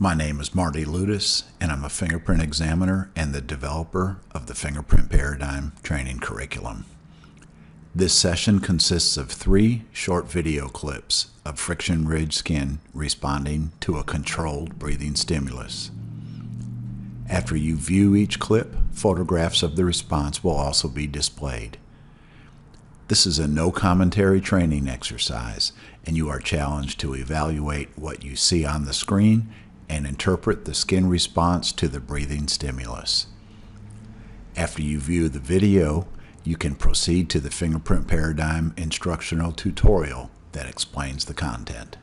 My name is Marty Ludis, and I'm a fingerprint examiner and the developer of the Fingerprint Paradigm training curriculum. This session consists of 3 short video clips of friction-ridged skin responding to a controlled breathing stimulus. After you view each clip, photographs of the response will also be displayed. This is a no commentary training exercise, and you are challenged to evaluate what you see on the screen and interpret the skin response to the breathing stimulus. After you view the video, you can proceed to the Fingerprint Paradigm instructional tutorial that explains the content.